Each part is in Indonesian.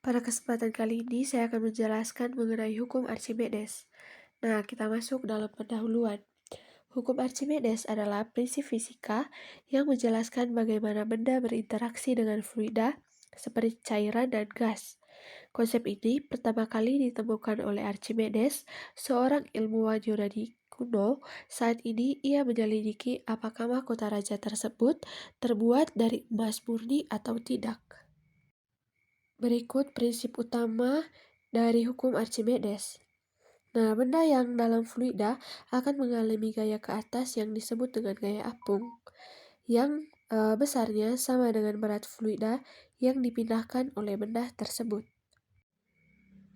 Pada kesempatan kali ini, saya akan menjelaskan mengenai hukum Archimedes. Nah, kita masuk dalam pendahuluan. Hukum Archimedes adalah prinsip fisika yang menjelaskan bagaimana benda berinteraksi dengan fluida seperti cairan dan gas. Konsep ini pertama kali ditemukan oleh Archimedes, seorang ilmuwan Yunani kuno. Saat ini ia menyelidiki apakah mahkota raja tersebut terbuat dari emas murni atau tidak. Berikut prinsip utama dari hukum Archimedes. Nah, benda yang dalam fluida akan mengalami gaya ke atas yang disebut dengan gaya apung, yang besarnya sama dengan berat fluida yang dipindahkan oleh benda tersebut.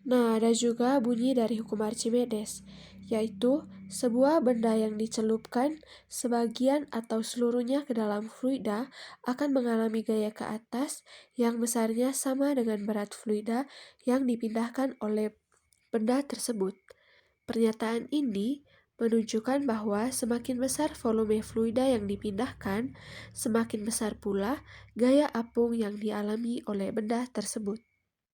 Nah, ada juga bunyi dari hukum Archimedes, yaitu sebuah benda yang dicelupkan sebagian atau seluruhnya ke dalam fluida akan mengalami gaya ke atas yang besarnya sama dengan berat fluida yang dipindahkan oleh benda tersebut. Pernyataan ini menunjukkan bahwa semakin besar volume fluida yang dipindahkan, semakin besar pula gaya apung yang dialami oleh benda tersebut.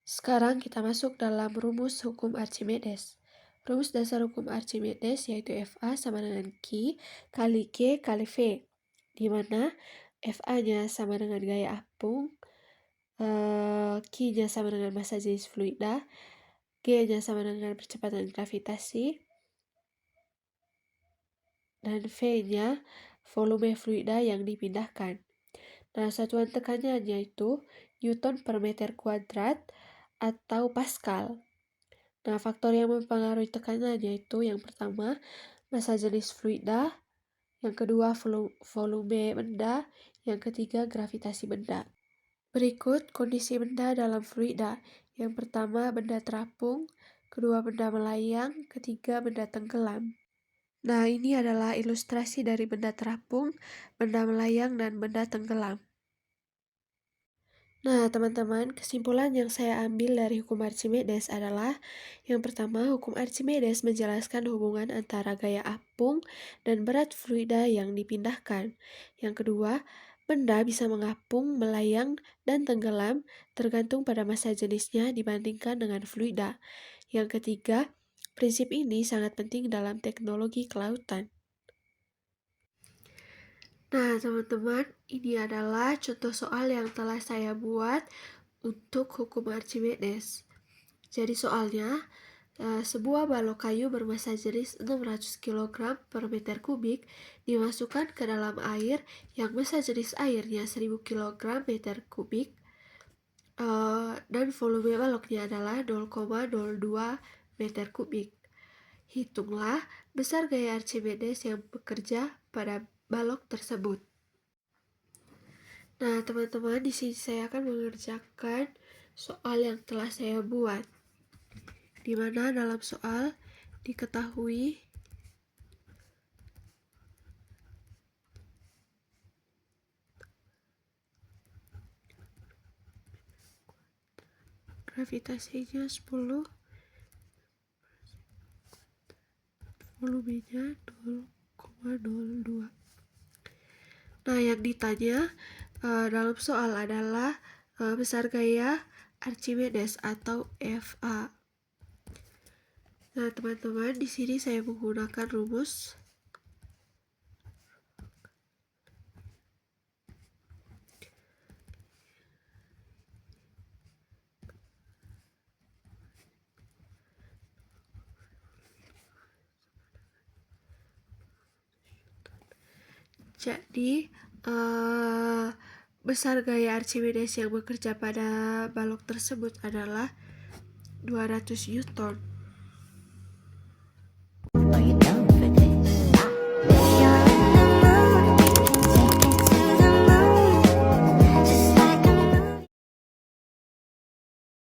Sekarang kita masuk dalam rumus hukum Archimedes. Rumus dasar hukum Archimedes yaitu Fa sama dengan Q kali G kali V, di mana Fa-nya sama dengan gaya apung, Q-nya sama dengan massa jenis fluida, G-nya sama dengan percepatan gravitasi, dan V-nya volume fluida yang dipindahkan. Nah, satuan tekanannya yaitu Newton per meter kuadrat atau Pascal. Nah, faktor yang mempengaruhi tekanan yaitu yang pertama, massa jenis fluida, yang kedua, volume benda, yang ketiga, gravitasi benda. Berikut kondisi benda dalam fluida. Yang pertama, benda terapung, kedua, benda melayang, ketiga, benda tenggelam. Nah, ini adalah ilustrasi dari benda terapung, benda melayang, dan benda tenggelam. Nah, teman-teman, kesimpulan yang saya ambil dari hukum Archimedes adalah yang pertama, hukum Archimedes menjelaskan hubungan antara gaya apung dan berat fluida yang dipindahkan. Yang kedua, benda bisa mengapung, melayang, dan tenggelam tergantung pada massa jenisnya dibandingkan dengan fluida. Yang ketiga, prinsip ini sangat penting dalam teknologi kelautan. Nah, teman-teman, ini adalah contoh soal yang telah saya buat untuk hukum Archimedes. Jadi soalnya, sebuah balok kayu bermassa jenis 600 kg per meter kubik dimasukkan ke dalam air yang massa jenis airnya 1000 kg meter kubik, dan volume baloknya adalah 0,02 meter kubik. Hitunglah besar gaya Archimedes yang bekerja pada balok tersebut. Nah, teman-teman, di sini saya akan mengerjakan soal yang telah saya buat, di mana dalam soal diketahui gravitasinya 10, volumenya 0,02. Nah, yang ditanya dalam soal adalah besar gaya Archimedes atau Fa. Nah, teman-teman, di sini saya menggunakan rumus jadi besar gaya Archimedes yang bekerja pada balok tersebut adalah 200 Newton.